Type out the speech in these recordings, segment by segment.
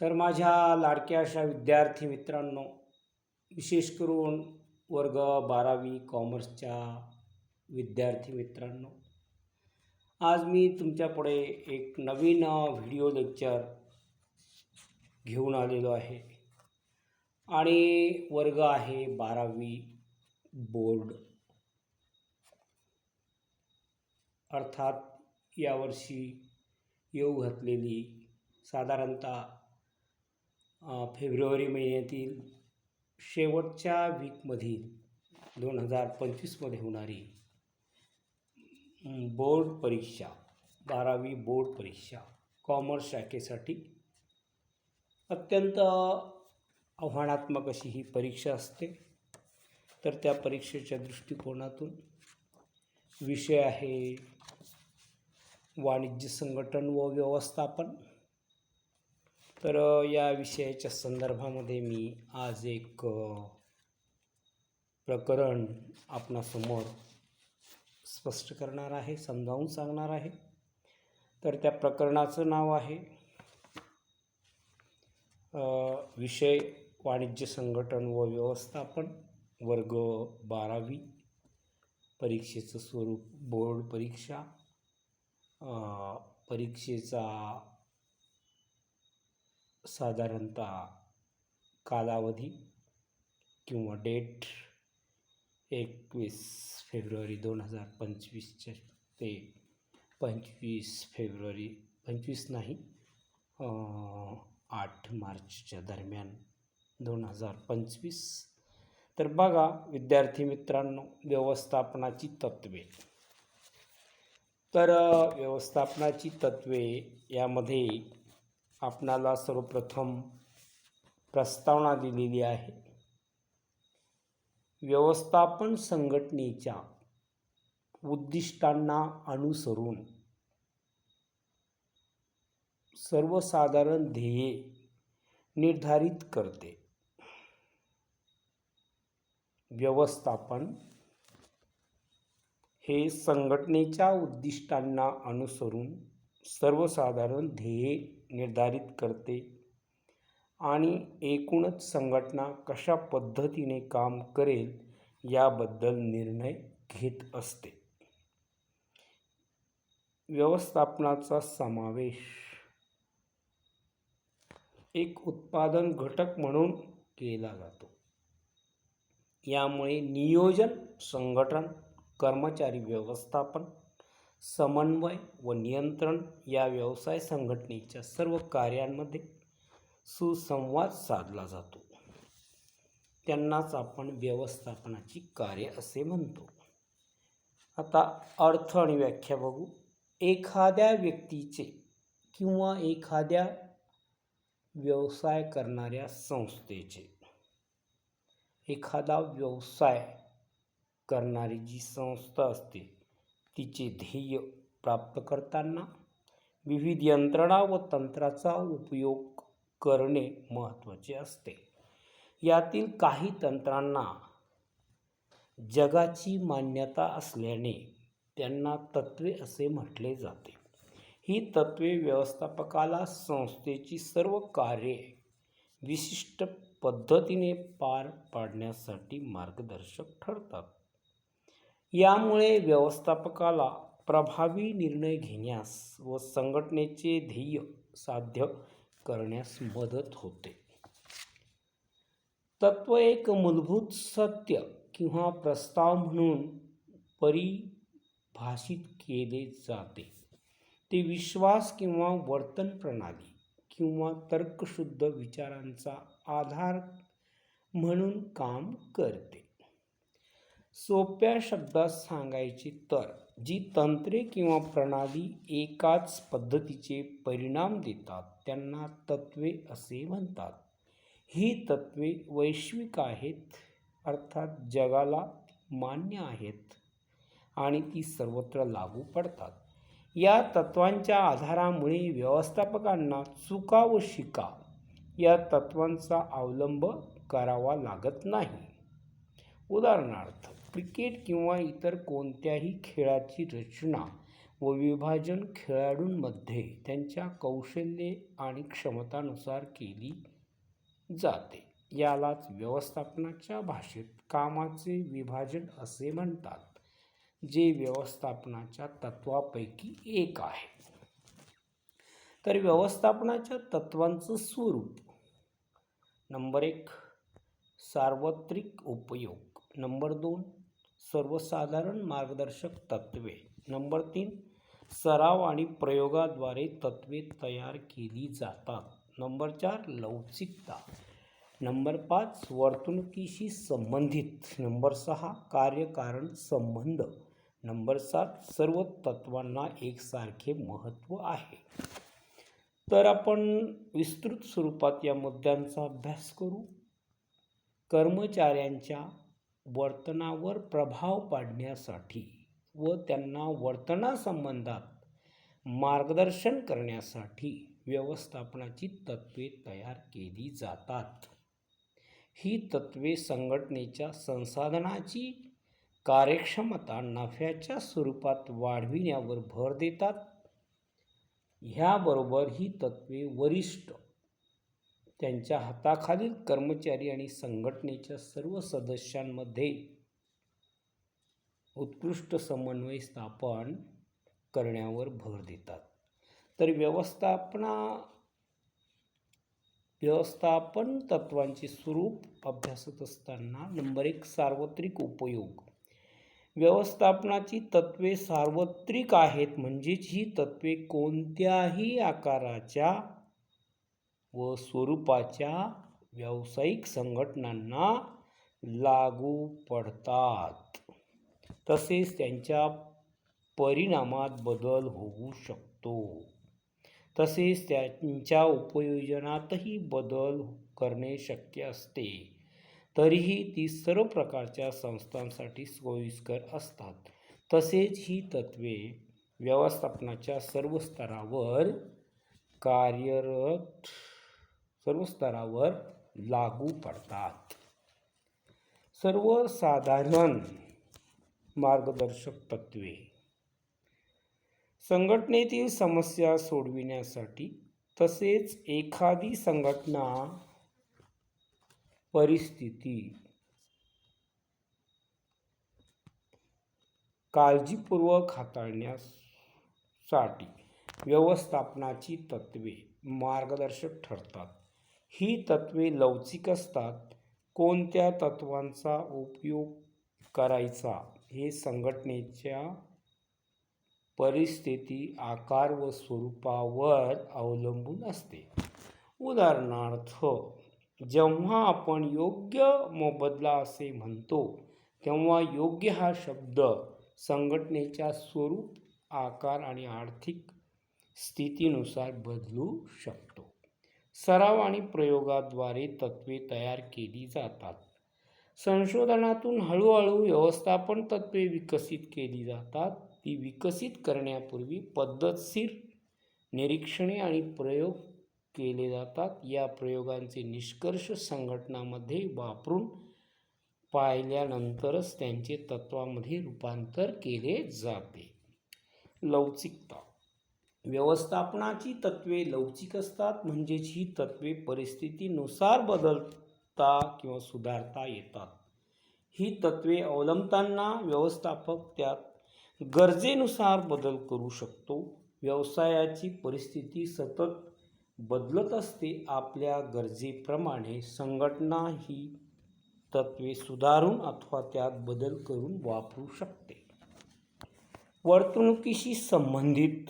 तर माझ्या लाडक्या अशा विद्यार्थी मित्रांनो, विशेष करून वर्ग 12वी कॉमर्सच्या विद्यार्थी मित्रांनो, आज मी तुमच्यापुढे एक नवीन व्हिडिओ लेक्चर घेऊन आलेलो आहे आणि वर्ग आहे 12वी बोर्ड, अर्थात यावर्षी येऊ घातलेली साधारणतः फेब्रुवारी महिन्यातील शेवटच्या वीकमधील 2025मध्ये होणारी बोर्ड परीक्षा, 12वी बोर्ड परीक्षा कॉमर्स शाखेसाठी अत्यंत आव्हानात्मक अशी ही परीक्षा असते. तर त्या परीक्षेच्या दृष्टिकोनातून विषय आहे वाणिज्य संघटन व व्यवस्थापन. तर या विषयाच्या संदर्भामध्ये मी आज एक प्रकरण आपणासमोर स्पष्ट करणार आहे, समजावून सांगणार आहे. तर त्या प्रकरणाचं नाव आहे विषय वाणिज्य संघटन व व्यवस्थापन, वर्ग 12वी, परीक्षेचं स्वरूप बोर्ड परीक्षा. परीक्षेचा साधारणतः कालावधी किंवा डेट 21 फेब्रुवारी 2025 ते 25 फेब्रुवारी 25 नाही 8 मार्चच्या दरम्यान 2025. तर बघा विद्यार्थी मित्रांनो, व्यवस्थापनाची तत्त्वे. तर व्यवस्थापनाची तत्त्वे यामध्ये आपणाला सर्वप्रथम प्रस्तावना दिलेली आहे. व्यवस्थापन संघटनेच्या उद्दिष्टांना अनुसरून सर्वसाधारण ध्येये निर्धारित करते. व्यवस्थापन हे संघटनेच्या उद्दिष्टांना अनुसरून सर्वसाधारण ध्येये निर्धारित करते आणि एकूणच संघटना कशा पद्धतीने काम करेल याबद्दल निर्णय घेत असते. व्यवस्थापनाचा समावेश एक उत्पादन घटक म्हणून केला जातो. यामुळे नियोजन, संघटन, कर्मचारी व्यवस्थापन, समन्वय व नियंत्रण या व्यवसाय संघटनेच्या सर्व कार्यांमध्ये सुसंवाद साधला जातो. त्यांनाच आपण व्यवस्थापनाची कार्य असे म्हणतो. आता अर्थ आणि व्याख्या बघू. एखाद्या व्यक्तीचे किंवा एखाद्या व्यवसाय करणाऱ्या संस्थेचे, एखादा व्यवसाय करणारी जी संस्था असते तिचे ध्येय प्राप्त करताना विविध यंत्रणा व तंत्राचा उपयोग करणे महत्त्वाचे असते. यातील काही तंत्रांना जगाची मान्यता असल्याने त्यांना तत्त्वे असे म्हटले जाते. ही तत्त्वे व्यवस्थापकाला संस्थेची सर्व कार्ये विशिष्ट पद्धतीने पार पाडण्यासाठी मार्गदर्शक ठरतात. यामुळे व्यवस्थापकाला प्रभावी निर्णय घेण्यास व संघटनेचे ध्येय साध्य करण्यास मदत होते. तत्व एक मूलभूत सत्य किंवा प्रस्ताव म्हणून परिभाषित केले जाते. ते विश्वास किंवा वर्तन प्रणाली किंवा तर्कशुद्ध विचारांचा आधार म्हणून काम करते. सोप्या शब्दात सांगायचे तर जी तंत्रे किंवा प्रणाली एकाच पद्धतीचे परिणाम देतात त्यांना तत्त्वे असे म्हणतात. ही तत्त्वे वैश्विक आहेत, अर्थात जगाला मान्य आहेत आणि ती सर्वत्र लागू पडतात. या तत्त्वांच्या आधारामुळे व्यवस्थापकांना चुका व शिका या तत्त्वांचा अवलंब करावा लागत नाही. उदाहरणार्थ, क्रिकेट किंवा इतर कोणत्याही खेळाची रचना व विभाजन खेळाडूंमध्ये त्यांच्या कौशल्ये आणि क्षमतानुसार केली जाते. यालाच व्यवस्थापनाच्या भाषेत कामाचे विभाजन असे म्हणतात, जे व्यवस्थापनाच्या तत्वापैकी एक आहे. तर व्यवस्थापनाच्या तत्वांचं स्वरूप: नंबर 1, सार्वत्रिक उपयोग. नंबर 2, सर्वसाधारण मार्गदर्शक तत्त्वे. नंबर 3, सराव आणि प्रयोगाद्वारे तत्त्वे तयार केली जातात. नंबर 4, लवचिकता. नंबर 5, वर्तणुकीशी संबंधित. नंबर 6, कार्यकारण संबंध. नंबर 7, सर्व तत्वांना एकसारखे महत्त्व आहे. तर आपण विस्तृत स्वरूपात या मुद्द्यांचा अभ्यास करू. कर्मचाऱ्यांच्या वर्तनावर प्रभाव पाडण्यासाठी व त्यांना वर्तनासंबंधात मार्गदर्शन करण्यासाठी व्यवस्थापनाची तत्त्वे तयार केली जातात. ही तत्त्वे संघटनेच्या संसाधनाची कार्यक्षमता नफ्याच्या स्वरूपात वाढविण्यावर भर देतात. ह्याबरोबर ही तत्त्वे वरिष्ठ, त्यांच्या हाताखालील कर्मचारी आणि संघटनेच्या सर्व सदस्यांमध्ये उत्कृष्ट समन्वय स्थापन करण्यावर भर देतात. तर व्यवस्थापन तत्वांचे स्वरूप अभ्यासत असताना नंबर 1, सार्वत्रिक उपयोग. व्यवस्थापनाची तत्त्वे सार्वत्रिक आहेत, म्हणजेच ही तत्त्वे कोणत्याही आकाराच्या व स्वरूपाच्या व्यावसायिक संघटनांना लागू पडतात. तसेच त्यांच्या परिणामात बदल होऊ शकतो. तसेच त्यांच्या उपयोजनातही बदल करणे शक्य असते. तरीही ती सर्व प्रकारच्या संस्थांसाठी सोयीस्कर असतात. तसेच ही तत्त्वे व्यवस्थापनाच्या सर्व स्तरावर लागू पडतात. सर्वसाधारण मार्गदर्शक तत्त्वे. संघटनेतील समस्या सोडविण्यासाठी तसेच एखादी संघटना परिस्थिती काळजीपूर्वक हाताळण्यासाठी व्यवस्थापनाची तत्त्वे मार्गदर्शक ठरतात. ही तत्त्वे लवचिक असतात. कोणत्या तत्त्वांचा उपयोग करायचा हे संघटनेच्या परिस्थिती, आकार व स्वरूपावर अवलंबून असते. उदाहरणार्थ, जेव्हा आपण योग्य मोबदला असे म्हणतो, तेव्हा योग्य हा शब्द संघटनेच्या स्वरूप, आकार आणि आर्थिक स्थितीनुसार बदलू शकतो. सराव आणि प्रयोगाद्वारे तत्त्वे तयार केली जातात. संशोधनातून हळूहळू व्यवस्थापन तत्त्वे विकसित केली जातात. ती विकसित करण्यापूर्वी पद्धतशीर निरीक्षणे आणि प्रयोग केले जातात. या प्रयोगांचे निष्कर्ष संघटनांमध्ये वापरून पाहिल्यानंतरच त्यांचे तत्त्वांमध्ये रूपांतर केले जाते. लवचिकता. व्यवस्थापनाची तत्त्वे लवचिक असतात, म्हणजेच ही तत्त्वे परिस्थितीनुसार बदलता किंवा सुधारता येतात. ही तत्त्वे अवलंबताना व्यवस्थापक त्यात गरजेनुसार बदल करू शकतो. व्यवसायाची परिस्थिती सतत बदलत असते. आपल्या गरजेप्रमाणे संघटना ही तत्त्वे सुधारून अथवा त्यात बदल करून वापरू शकते. वर्तणुकीशी संबंधित.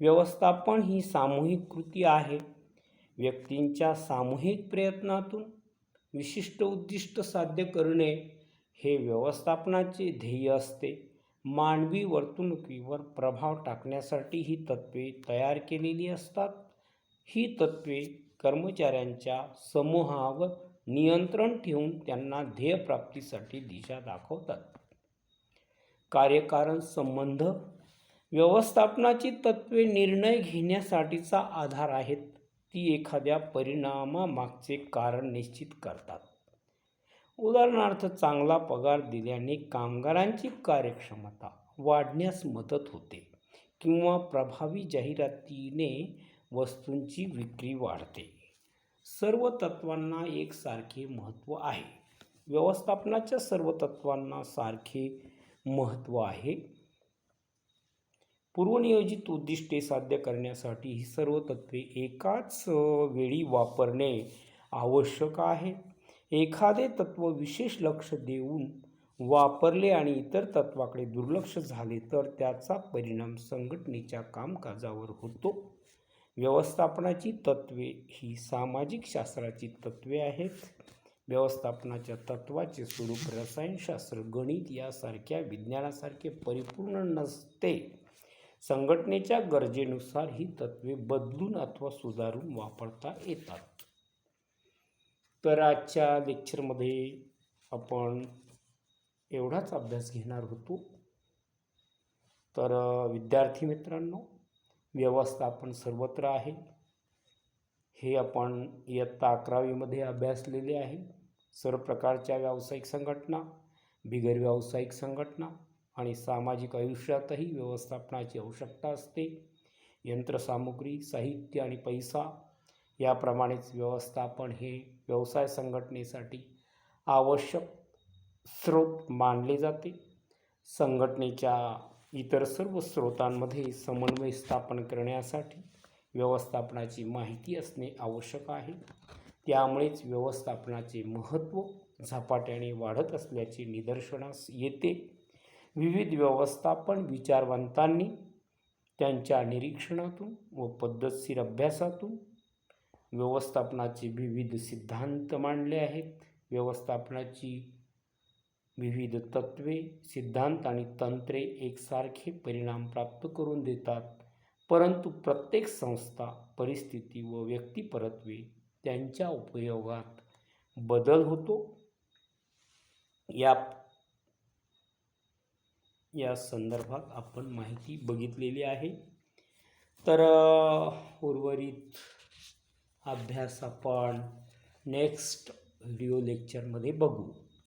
व्यवस्थापन ही सामूहिक कृती आहे. व्यक्तींच्या सामूहिक प्रयत्नातून विशिष्ट उद्दिष्ट साध्य करणे हे व्यवस्थापनाचे ध्येय असते. मानवी वर्तणुकीवर प्रभाव टाकण्यासाठी ही तत्त्वे तयार केलेली असतात. ही तत्त्वे कर्मचाऱ्यांच्या समूहावर नियंत्रण ठेवून त्यांना ध्येयप्राप्तीसाठी दिशा दाखवतात. कार्यकारण संबंध. व्यवस्थापनाची तत्त्वे निर्णय घेण्यासाठीचा आधार आहेत. ती एखाद्या परिणामामागचे कारण निश्चित करतात. उदाहरणार्थ, चांगला पगार दिल्याने कामगारांची कार्यक्षमता वाढण्यास मदत होते किंवा प्रभावी जाहिरातीने वस्तूंची विक्री वाढते. सर्व तत्वांना एकसारखे महत्त्व आहे. व्यवस्थापनाच्या सर्व तत्वांना सारखे महत्त्व आहे. पूर्वनियोजित उद्दिष्टे साध्य करण्यासाठी ही सर्व तत्त्वे एकाच वेळी वापरणे आवश्यक आहे. एखादे तत्त्व विशेष लक्ष देऊन वापरले आणि इतर तत्त्वाकडे दुर्लक्ष झाले तर त्याचा परिणाम संघटनेच्या कामकाजावर होतो. व्यवस्थापनाची तत्त्वे ही सामाजिक शास्त्राची तत्त्वे आहेत. व्यवस्थापनाच्या तत्त्वाचे स्वरूप रसायनशास्त्र, गणित यासारख्या विज्ञानासारखे परिपूर्ण नसते. संघटनेच्या गरजेनुसार ही तत्त्वे बदलून अथवा सुधारून वापरता येतात. तर आजच्या लेक्चरमध्ये आपण एवढाच अभ्यास घेणार होतो. तर विद्यार्थी मित्रांनो, व्यवस्थापन सर्वत्र आहे हे आपण इयत्ता 11वीमध्ये अभ्यासलेले आहे. सर्व प्रकारच्या व्यावसायिक संघटना, बिगर व्यावसायिक संघटना आणि सामाजिक आयुष्यातही व्यवस्थापनाची आवश्यकता असते. यंत्रसामुग्री, साहित्य आणि पैसा याप्रमाणेच व्यवस्थापन हे व्यवसाय संघटनेसाठी आवश्यक स्रोत मानले जाते. संघटनेच्या इतर सर्व स्रोतांमध्ये समन्वय स्थापन करण्यासाठी व्यवस्थापनाची माहिती असणे आवश्यक आहे. त्यामुळेच व्यवस्थापनाचे महत्त्व झपाट्याने वाढत असल्याचे निदर्शनास येते. विविध व्यवस्थापन विचारवंतांनी त्यांच्या निरीक्षणातून व पद्धतशीर अभ्यासातून व्यवस्थापनाचे विविध सिद्धांत मांडले आहेत. व्यवस्थापनाची विविध तत्त्वे, सिद्धांत आणि तंत्रे एकसारखे परिणाम प्राप्त करून देतात, परंतु प्रत्येक संस्था, परिस्थिती व व्यक्तिपरत्वे त्यांच्या उपयोगात बदल होतो. या संदर्भात आपण माहिती बघितलेली आहे. तर उर्वरित अभ्यास आपण नेक्स्ट व्हिडिओ लेक्चरमध्ये बघू.